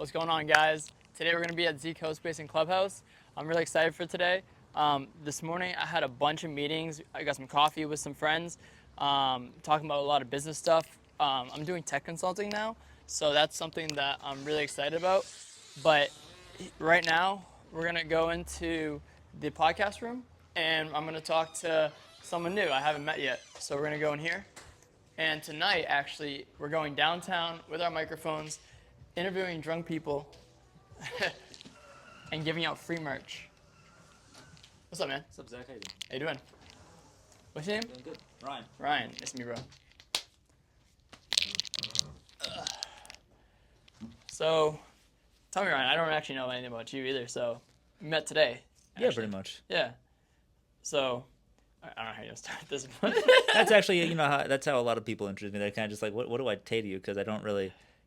What's going on, guys? Today we're going to be at zachh Space and Clubhouse. I'm really excited for today. This morning I had a bunch of meetings. I got some coffee with some friends, talking about a lot of business stuff. I'm doing tech consulting now, so that's something that I'm really excited about. But right now we're going to go into the podcast room, and I'm going to talk to someone new I haven't met yet. So we're going to go in here. And tonight, actually, we're going downtown with our microphones, interviewing drunk people, and giving out free merch. What's up, man? What's up, Zach? How you doing? How you doing? What's your name? Doing good. Ryan. Ryan. Nice to meet you, bro. So, tell me, Ryan, I don't actually know anything about you either, so we met today. Yeah, pretty much. Yeah. So, I don't know how to start this, but That's actually, that's how a lot of people introduce me. They're kind of just like, what do I say to you? Because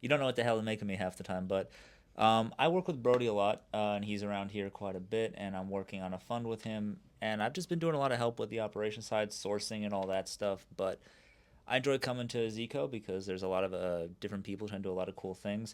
you don't know what the hell is making me half the time. But I work with Brody a lot, and he's around here quite a bit, and I'm working on a fund with him. And I've just been doing a lot of help with the operation side, sourcing and all that stuff. But I enjoy coming to Zico because there's a lot of different people trying to do a lot of cool things.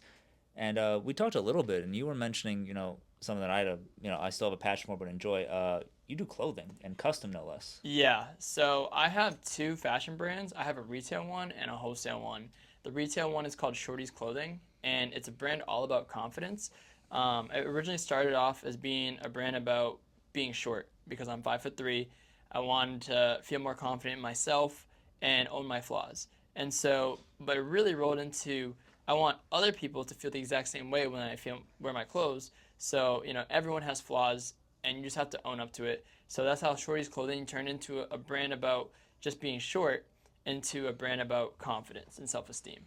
And we talked a little bit, and you were mentioning, something that I still have a passion for but enjoy. You do clothing and custom, no less. yeah. So, I have two fashion brands. I have a retail one and a wholesale one. The retail one is called Shorties.clothing, and it's a brand all about confidence. It originally started off as being a brand about being short because I'm 5'3". I wanted to feel more confident in myself and own my flaws. And so, but it really rolled into I want other people to feel the exact same way when I wear my clothes. So, everyone has flaws and you just have to own up to it. So that's how Shorty's Clothing turned into a brand about just being short into a brand about confidence and self-esteem.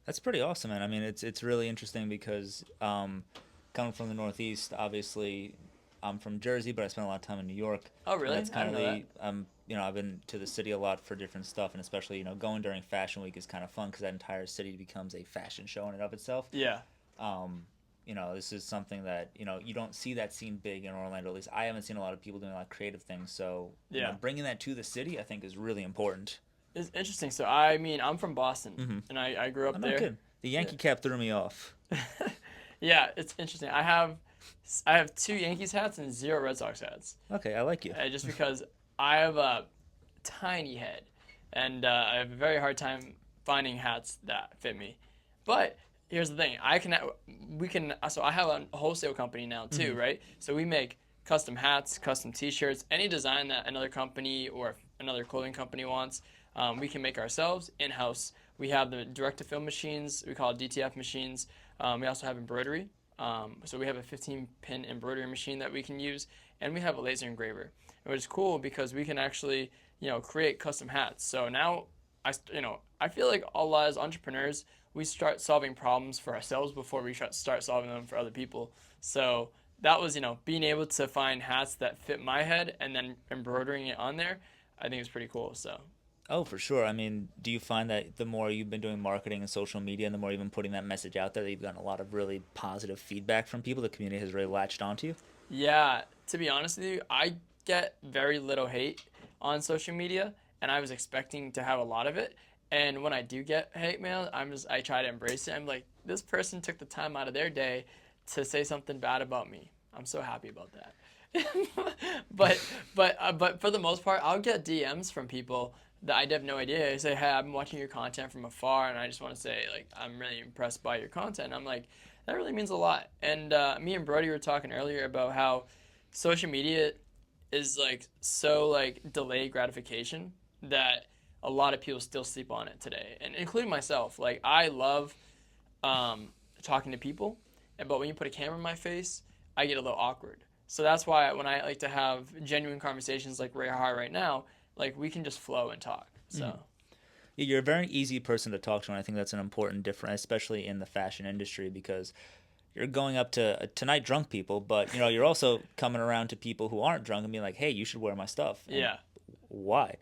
That's pretty awesome, man. I mean, it's really interesting because coming from the Northeast, obviously, I'm from Jersey, but I spent a lot of time in New York. Oh, really? And that's I kind didn't of know I've been to the city a lot for different stuff, and especially going during Fashion Week is kind of fun because that entire city becomes a fashion show in and of itself. that. Yeah. This is something that you don't see that scene big in Orlando. At least I haven't seen a lot of people doing a lot of creative things. So Yeah. bringing that to the city, I think, is really important. It's interesting. So, I mean, I'm from Boston, and I grew up I'm there. not kidding. The Yankee cap threw me off. Yeah, it's interesting. I have two Yankees hats and zero Red Sox hats. Okay, I like you. Just because I have a tiny head, and I have a very hard time finding hats that fit me. But here's the thing: So I have a wholesale company now too, right? So we make custom hats, custom T-shirts, any design that another company or another clothing company wants, we can make ourselves in-house. We have the direct-to-film machines. We call it DTF machines. We also have embroidery. So we have a 15-pin embroidery machine that we can use, and we have a laser engraver, which is cool because we can actually, create custom hats. So now, I feel like a lot as entrepreneurs, we start solving problems for ourselves before we start solving them for other people. So that was, being able to find hats that fit my head and then embroidering it on there, I think is pretty cool. So. Oh, for sure. I mean, do you find that the more you've been doing marketing and social media and the more you've been putting that message out there, that you've gotten a lot of really positive feedback from people? The community has really latched onto you? Yeah, to be honest with you, I get very little hate on social media, and I was expecting to have a lot of it. And when I do get hate mail, I try to embrace it. I'm like, this person took the time out of their day to say something bad about me. I'm so happy about that. but for the most part, I'll get DMs from people that I have no idea. They say, hey, I've been watching your content from afar, and I just want to say, like, I'm really impressed by your content. I'm like, that really means a lot. And me and Brody were talking earlier about how social media is, like, so, like, delayed gratification that a lot of people still sleep on it today, and including myself. Like, I love talking to people, but when you put a camera in my face, I get a little awkward. So that's why when I like to have genuine conversations like we're right now, like we can just flow and talk. So. Yeah, you're a very easy person to talk to, and I think that's an important difference, especially in the fashion industry, because you're going up to tonight drunk people, but you're also coming around to people who aren't drunk and being like, hey, you should wear my stuff. And Yeah. why?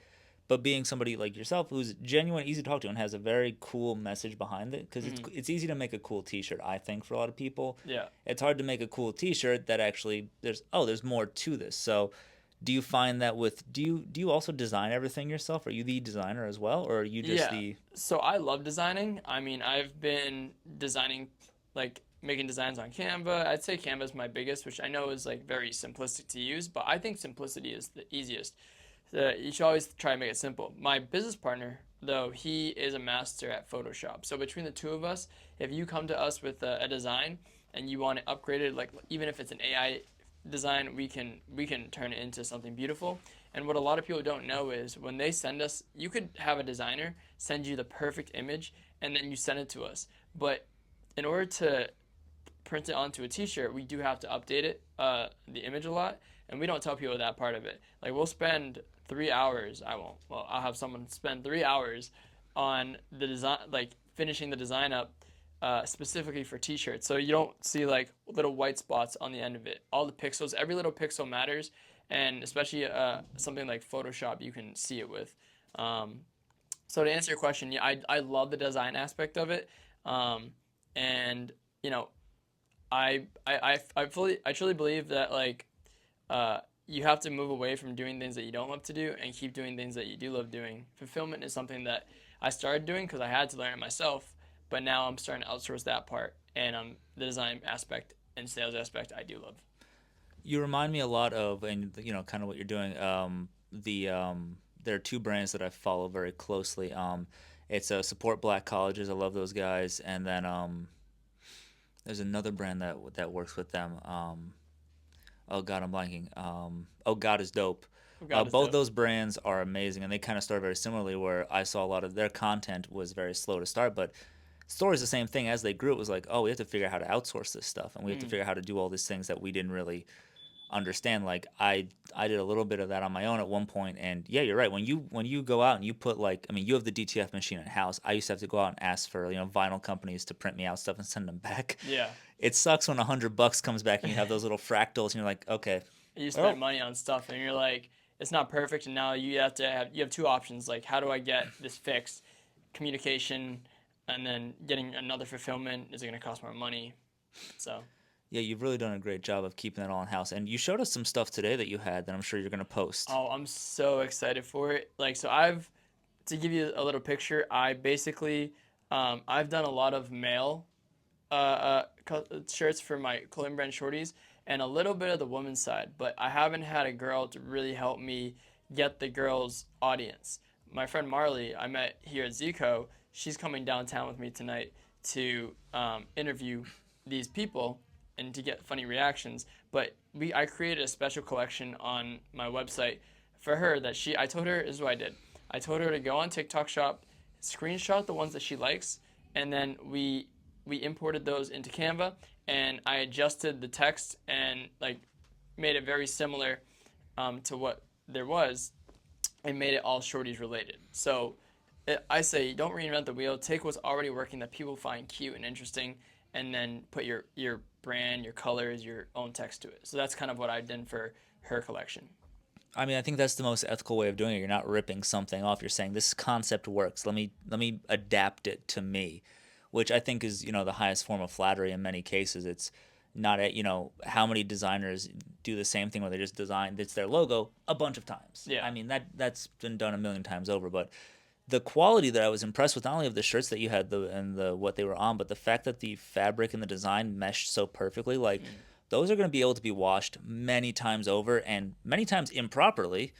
But being somebody like yourself who's genuine, easy to talk to, and has a very cool message behind it, because it's easy to make a cool T-shirt. I think for a lot of people, Yeah. it's hard to make a cool T-shirt that actually there's more to this. So, do you find that do you also design everything yourself? Are you the designer as well, or are you just Yeah. So I love designing. I mean, I've been designing like making designs on Canva. I'd say Canva is my biggest, which I know is like very simplistic to use, but I think simplicity is the easiest. You should always try to make it simple. My business partner, though, he is a master at Photoshop. So between the two of us, if you come to us with a design and you want it upgraded, like even if it's an AI design, we can turn it into something beautiful. And what a lot of people don't know is when they send us, you could have a designer send you the perfect image and then you send it to us. But in order to print it onto a t-shirt, we do have to update it, the image a lot, and we don't tell people that part of it. Like we'll spend 3 hours. I won't. Well, I'll have someone spend 3 hours on the design, like finishing the design up, specifically for t-shirts. So you don't see like little white spots on the end of it. All the pixels, every little pixel matters, and especially something like Photoshop, you can see it with. Um, so to answer your question, yeah, I love the design aspect of it, and you know I truly believe that like you have to move away from doing things that you don't love to do and keep doing things that you do love doing. Fulfillment is something that I started doing because I had to learn it myself, but now I'm starting to outsource that part, and the design aspect and sales aspect I do love. You remind me a lot of, and kind of what you're doing. There are two brands that I follow very closely. It's Support Black Colleges. I love those guys, and then there's another brand that works with them. Oh God, I'm blanking. Oh God is dope. Oh God, is Both dope. those brands are amazing, and they kind of start very similarly. Where I saw a lot of their content was very slow to start, but story's the same thing. As they grew, it was like, oh, we have to figure out how to outsource this stuff, and we have to Mm. figure out how to do all these things that we didn't really understand. Like I did a little bit of that on my own at one point, and yeah, you're right. When you go out and you put, like, I mean, you have the DTF machine in house. I used to have to go out and ask for vinyl companies to print me out stuff and send them back. Yeah. It sucks when $100 comes back and you have those little fractals and you're like, okay, You spend well, money on stuff and you're like, it's not perfect, and now you have two options. Like, how do I get this fixed? Communication, and then getting another fulfillment. Is it going to cost more money? So, yeah, you've really done a great job of keeping that all in house. And you showed us some stuff today that you had that I'm sure you're gonna post. oh, I'm so excited for it. Like, so I've to give you a little picture. I basically, I've done a lot of male shirts for my clothing brand Shorties, and a little bit of the women's side, but I haven't had a girl to really help me get the girls' audience. My friend Marley, I met here at Zico, she's coming downtown with me tonight to interview these people and to get funny reactions. But I created a special collection on my website for her that I told her, this is what I did. I told her to go on TikTok Shop, screenshot the ones that she likes, and then we imported those into Canva, and I adjusted the text and like made it very similar to what there was, and made it all shorties related. So I say don't reinvent the wheel. Take what's already working that people find cute and interesting, and then put your brand, your colors, your own text to it. So that's kind of what I did for her collection. I mean, I think that's the most ethical way of doing it. You're not ripping something off. You're saying this concept works. Let me adapt it to me, which I think is the highest form of flattery in many cases. It's not how many designers do the same thing where they just design it's their logo a bunch of times. Yeah. I mean that's been done a million times over, but the quality that I was impressed with, not only of the shirts that you had and the what they were on, but the fact that the fabric and the design meshed so perfectly, like those are going to be able to be washed many times over and many times improperly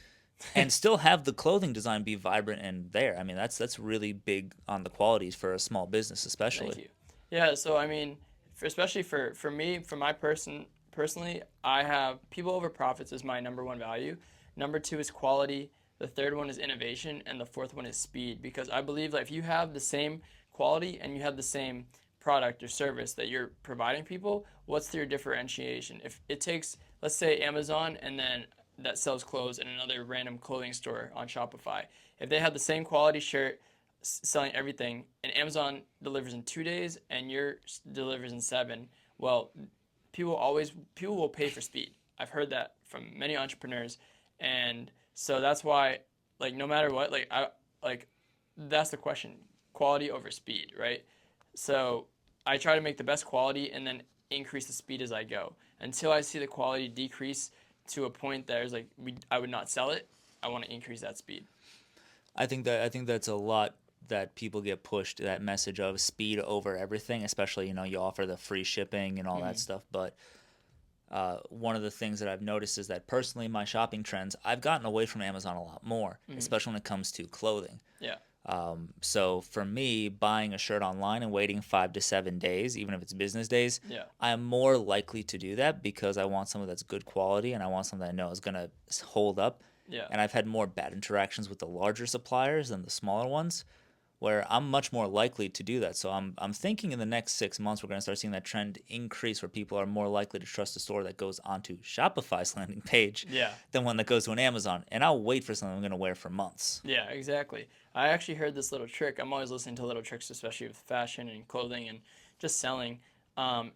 and still have the clothing design be vibrant and there. I mean, that's really big on the qualities for a small business Thank especially. you. Yeah, so I mean, especially for me, for my personally, I have people over profits is my number one value. Number two is quality. The third one is innovation, and the fourth one is speed. Because I believe that if you have the same quality and you have the same product or service that you're providing people, what's your differentiation? If it takes, let's say, Amazon, and then that sells clothes in another random clothing store on Shopify, if they have the same quality shirt selling everything, and Amazon delivers in 2 days and yours delivers in seven, well, people will pay for speed. I've heard that from many entrepreneurs, and so that's why, like, no matter what, like that's the question: quality over speed, right? So I try to make the best quality and then increase the speed as I go until I see the quality decrease to a point that is I would not sell it. I want to increase that speed. I think that's a lot that people get pushed that message of speed over everything, especially, you offer the free shipping and all that Hmm. stuff. But one of the things that I've noticed is that personally, my shopping trends, I've gotten away from Amazon a lot more, Hmm. especially when it comes to clothing. Yeah. So for me, buying a shirt online and waiting 5 to 7 days, even if it's business days, Yeah. I am more likely to do that because I want something that's good quality and I want something I know is going to hold up. Yeah. And I've had more bad interactions with the larger suppliers than the smaller ones, where I'm much more likely to do that. So I'm thinking in the next 6 months we're going to start seeing that trend increase, where people are more likely to trust a store that goes onto Shopify's landing page Yeah. than one that goes to an Amazon. And I'll wait for something I'm going to wear for months. Yeah, exactly. I actually heard this little trick. I'm always listening to little tricks, especially with fashion and clothing and just selling. Um,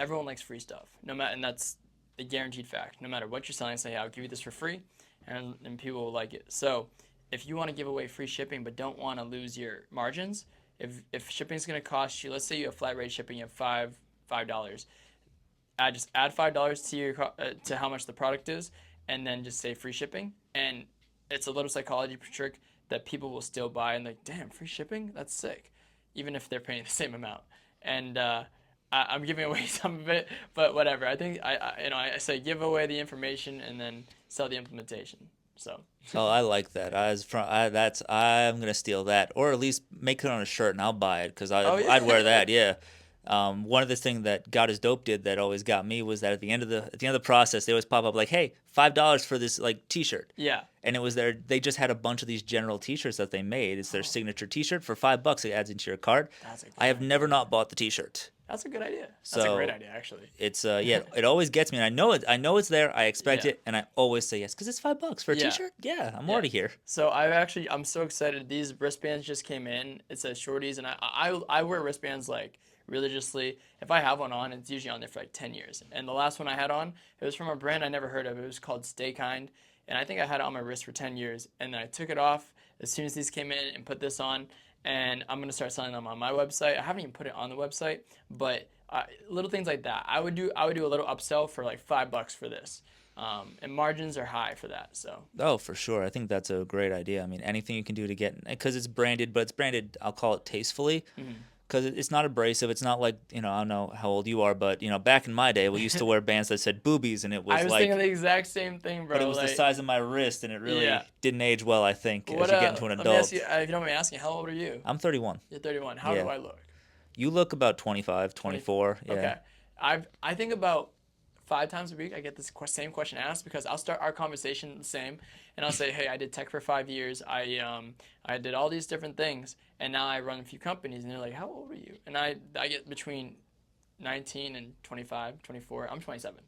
Everyone likes free stuff, no matter, and that's a guaranteed fact. No matter what you're selling, say, "I'll give you this for free," and people will like it. So, if you want to give away free shipping but don't want to lose your margins, if shipping's going to cost you, let's say you have flat rate shipping, you have $5, add $5 to your to how much the product is, and then just say free shipping, and it's a little psychology trick that people will still buy and like, damn, free shipping, that's sick, even if they're paying the same amount. And I'm giving away some of it, but whatever. I think I say give away the information and then sell the implementation. So Oh, I like that. I'm gonna steal that, or at least make it on a shirt, and I'll buy it because oh I'd wear yeah. that. Yeah. One of the things that God is Dope did that always got me was that at the end of the process, they always pop up like, "Hey, $5 for this like T-shirt," Yeah. and it was their they just had a bunch of these general T-shirts that they made. It's their Oh, signature T-shirt for $5. It adds into your cart. that's a I good have never idea. not bought the T-shirt. That's a good idea. That's a great So idea, actually. it's yeah, it always gets me, and I know it's there. I expect Yeah. it, and I always say yes because it's $5 for a Yeah. T-shirt. Yeah, I'm Yeah. already here. So I'm so excited. These wristbands just came in. It says shorties, and I wear wristbands like religiously. If I have one on, it's usually on there for like 10 years. And the last one I had on, it was from a brand I never heard of. It was called Stay Kind, and I think I had it on my wrist for 10 years. And then I took it off as soon as these came in and put this on. And I'm gonna start selling them on my website. I haven't even put it on the website, but little things like that. I would do a little upsell for like $5 for this. And margins are high for that. So Oh, for sure. I think that's a great idea. I mean, anything you can do to get, because it's branded, but it's branded, I'll call it tastefully, mhm. because it's not abrasive. It's not like, I don't know how old you are, but, back in my day, we used to wear bands that said boobies, and it I was was thinking like, the exact same thing, but it bro. was the Like, size of my wrist, and it yeah. really didn't age well, I think, as What? you get into an Let me ask adult. you. If you don't mind me asking, how old are you? I'm 31. You're 31. How do Yeah. I look? You look about 25, 20. 24. Yeah. Okay. I think about 5 times a week I get this same question asked because I'll start our conversation the same, and I'll say, "Hey, I did tech for 5 years. I did all these different things, and now I run a few companies." And they're like, "How old are you?" And I get between 19 and 25, 24. I'm 27.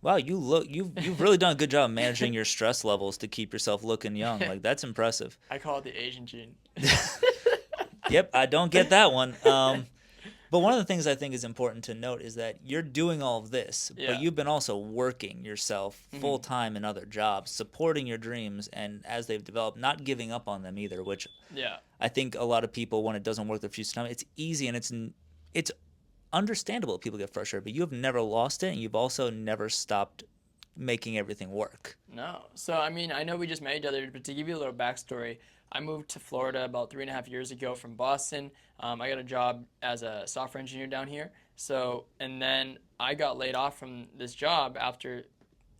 Wow, you've really done a good job managing your stress levels to keep yourself looking young. Like, that's impressive. I call it the Asian gene. Yep, I don't get that one. But one of the things I think is important to note is that you're doing all of this, but Yeah. you've been also working yourself full Hmm. time in other jobs, supporting your dreams, and as they've developed, not giving up on them either. Which Yeah. I think a lot of people, when it doesn't work the first time, it's easy and it's understandable that people get frustrated. But you have never lost it, and you've also never stopped making everything work. No. So, I mean, I know we just met each other, but to give you a little backstory, I moved to Florida about 3.5 years ago from Boston. I got a job as a software engineer down here. So, and then I got laid off from this job after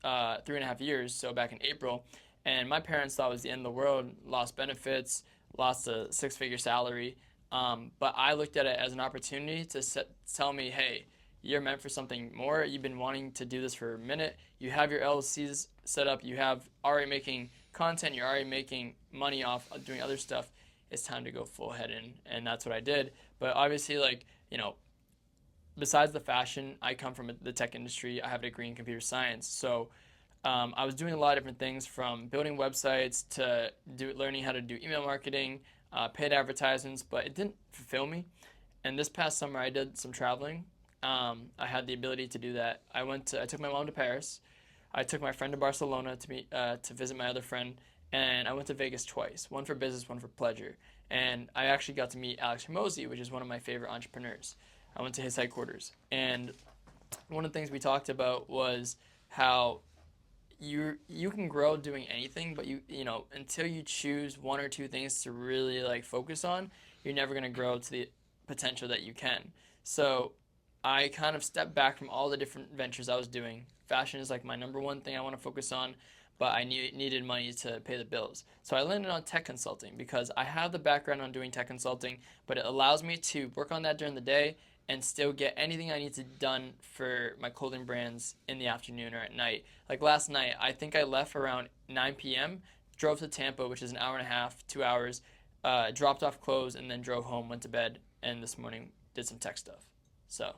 3.5 years, so back in April. And my parents thought it was the end of the world, lost benefits, lost a six-figure salary. But I looked at it as an opportunity to tell me, hey, you're meant for something more. You've been wanting to do this for a minute. You have your LLCs set up. You have already making content. You're already making money off of doing other stuff. It's time to go full head in, and that's what I did. But obviously, like, besides the fashion, I come from the tech industry. I have a degree in computer science, so I was doing a lot of different things from building websites to learning how to do email marketing, paid advertisements, but it didn't fulfill me. And this past summer, I did some traveling. I had the ability to do that. I took my mom to Paris. I took my friend to Barcelona to visit my other friend, and I went to Vegas twice, one for business, one for pleasure. And I actually got to meet Alex Hormozy, which is one of my favorite entrepreneurs. I went to his headquarters, and one of the things we talked about was how you can grow doing anything, but until you choose one or two things to really like focus on, you're never going to grow to the potential that you can. So I kind of stepped back from all the different ventures I was doing. Fashion is like my number one thing I want to focus on, but I needed money to pay the bills. So I landed on tech consulting because I have the background on doing tech consulting, but it allows me to work on that during the day and still get anything I need to done for my clothing brands in the afternoon or at night. Like last night, I think I left around 9 p.m., drove to Tampa, which is an hour and a half, 2 hours, dropped off clothes, and then drove home, went to bed, and this morning did some tech stuff. So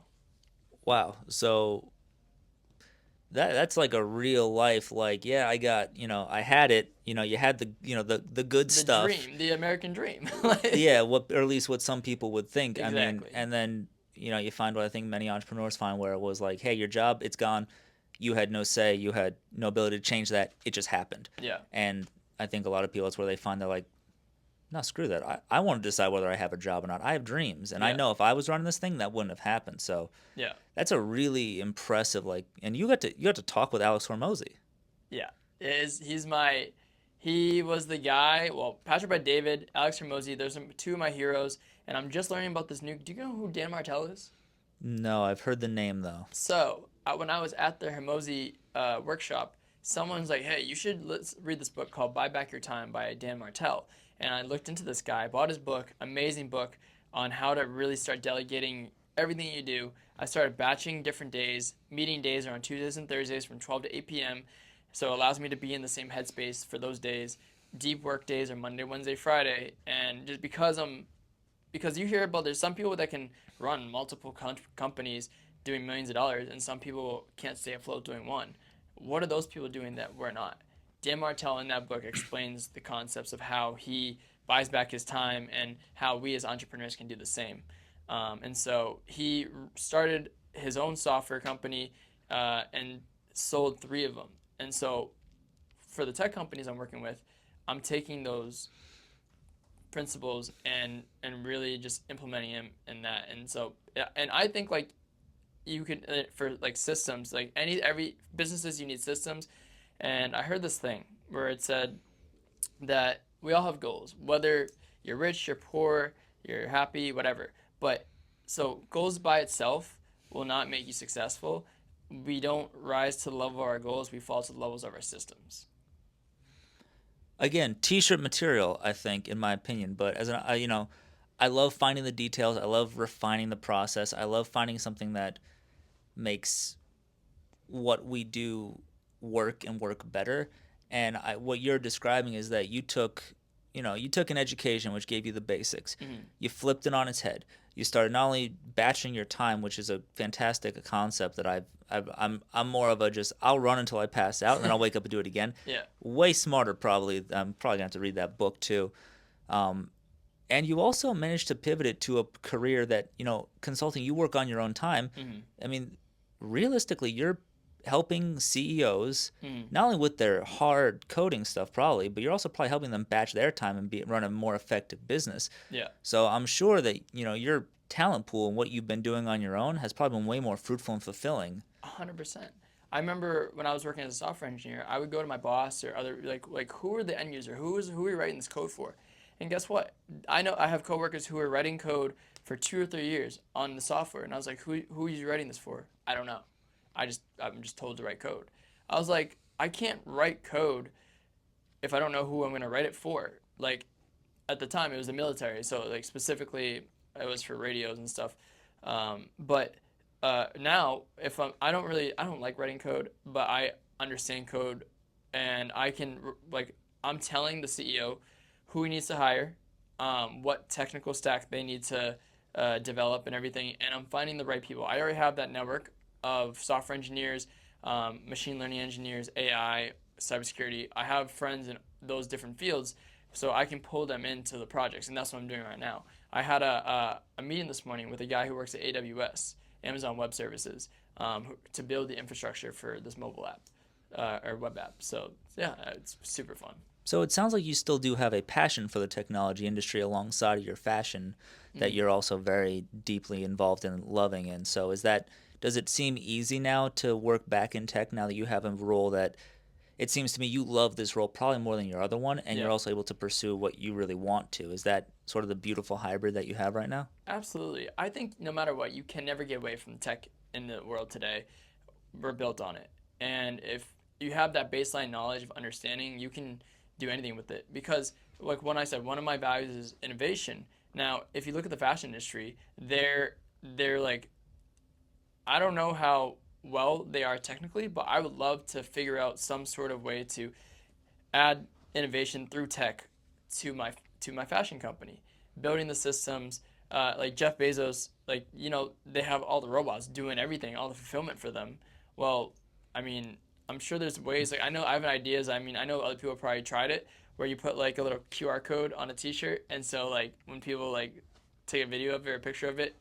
Wow. So that's like a real life, like, yeah, I got, I had it, you had the, the good the stuff. dream, the American dream. Yeah, what, or at least what some people would think. I mean, Exactly. and then, you find what I think many entrepreneurs find, where it was like, hey, your job, it's gone. You had no say, you had no ability to change that. It just happened. Yeah. And I think a lot of people, that's where they find they're like, no, screw that. I want to decide whether I have a job or not. I have dreams, and I Yeah. know if I was running this thing, that wouldn't have happened. So Yeah. that's a really impressive, like, and you got to talk with Alex Hormozy. Yeah. He's my he was the guy. Well, Patrick by David, Alex Hermosi. Those are two of my heroes, and I'm just learning about this new. Do you know who Dan Martell is? No, I've heard the name though. So when I was at the Hermosi workshop, someone's like, "Hey, you should let's read this book called Buy Back Your Time by Dan Martell." And I looked into this guy, bought his book, amazing book on how to really start delegating everything you do. I started batching different days. Meeting days are on Tuesdays and Thursdays from 12 to 8 p.m. So it allows me to be in the same headspace for those days. Deep work days are Monday, Wednesday, Friday, and just because you hear about there's some people that can run multiple companies doing millions of dollars, and some people can't stay afloat doing one. What are those people doing that we're not? Dan Martell in that book explains the concepts of how he buys back his time and how we as entrepreneurs can do the same. And so he started his own software company and sold three of them. And so for the tech companies I'm working with, I'm taking those principles and really just implementing them in that. And so yeah, and I think like you can for like systems, like every businesses you need systems. And I heard this thing where it said that we all have goals, whether you're rich, you're poor, you're happy, whatever. But so goals by itself will not make you successful. We don't rise to the level of our goals, we fall to the levels of our systems. Again, t-shirt material, I think, in my opinion. But as an, I love finding the details. I love refining the process. I love finding something that makes what we do work and work better. And what you're describing is that you took an education which gave you the basics. Mm-hmm. You flipped it on its head. You started not only batching your time, which is a fantastic concept that I'm more of a just I'll run until I pass out and then I'll wake up and do it again. Yeah. Way smarter, probably. I'm probably gonna have to read that book too. Um, and you also managed to pivot it to a career that, consulting. You work on your own time. Mm-hmm. I mean, realistically, you're helping CEOs Mm-hmm. not only with their hard coding stuff, probably, but you're also probably helping them batch their time and run a more effective business. Yeah. So I'm sure that your talent pool and what you've been doing on your own has probably been way more fruitful and fulfilling. 100%. I remember when I was working as a software engineer, I would go to my boss or other like who are the end user? Who are we writing this code for? And guess what? I know I have coworkers who are writing code for 2 or 3 years on the software, and I was like, who are you writing this for? I don't know. I'm just told to write code. I was like, I can't write code if I don't know who I'm gonna write it for. Like at the time, it was the military, so like specifically, it was for radios and stuff. But now, if I don't like writing code, but I understand code, and I can like, I'm telling the CEO who he needs to hire, what technical stack they need to develop and everything, and I'm finding the right people. I already have that network of software engineers, machine learning engineers, AI, cybersecurity. I have friends in those different fields, so I can pull them into the projects, and that's what I'm doing right now. I had a meeting this morning with a guy who works at AWS, Amazon Web Services, to build the infrastructure for this mobile app or web app. So yeah, it's super fun. So it sounds like you still do have a passion for the technology industry alongside of your fashion that Mm-hmm. you're also very deeply involved in loving. And so does it seem easy now to work back in tech now that you have a role that it seems to me you love this role probably more than your other one, and you're Yeah. also able to pursue what you really want to. Is that sort of the beautiful hybrid that you have right now? Absolutely. I think no matter what, you can never get away from tech in the world today. We're built on it. And if you have that baseline knowledge of understanding, you can do anything with it. Because, like when I said, one of my values is innovation. Now, if you look at the fashion industry, they're like, I don't know how well they are technically, but I would love to figure out some sort of way to add innovation through tech to my fashion company, building the systems. Like Jeff Bezos, like they have all the robots doing everything, all the fulfillment for them. Well, I mean, I'm sure there's ways. Like I know I have ideas. I mean, I know other people probably tried it, where you put like a little QR code on a T-shirt, and so like when people like take a video of it or a picture of it,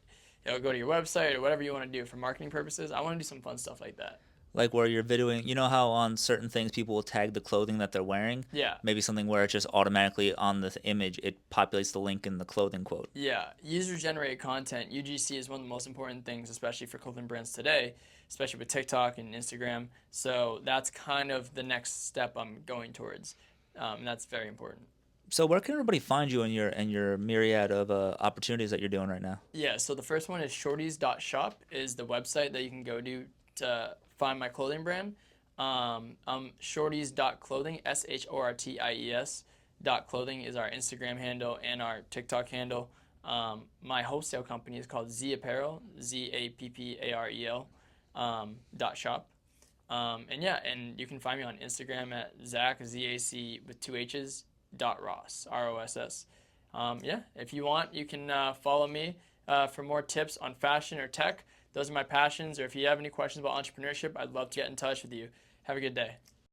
it'll go to your website or whatever you want to do for marketing purposes. I want to do some fun stuff like that. Like where you're videoing, you know how on certain things people will tag the clothing that they're wearing? Yeah. Maybe something where it just automatically on the image it populates the link in the clothing quote. Yeah, user generated content, UGC, is one of the most important things, especially for clothing brands today, especially with TikTok and Instagram. So that's kind of the next step I'm going towards. And that's very important. So where can everybody find you in your myriad of opportunities that you're doing right now? Yeah, so the first one is shorties.shop is the website that you can go to find my clothing brand. Shorties.clothing, SHORTIES dot clothing is our Instagram handle and our TikTok handle. My wholesale company is called Z Apparel, ZAPPAREL dot shop. And yeah, and you can find me on Instagram at Zach, ZAC with two H's, dot Ross, ROSS. Yeah, if you want, you can follow me for more tips on fashion or tech. Those are my passions. Or if you have any questions about entrepreneurship, I'd love to get in touch with you. Have a good day.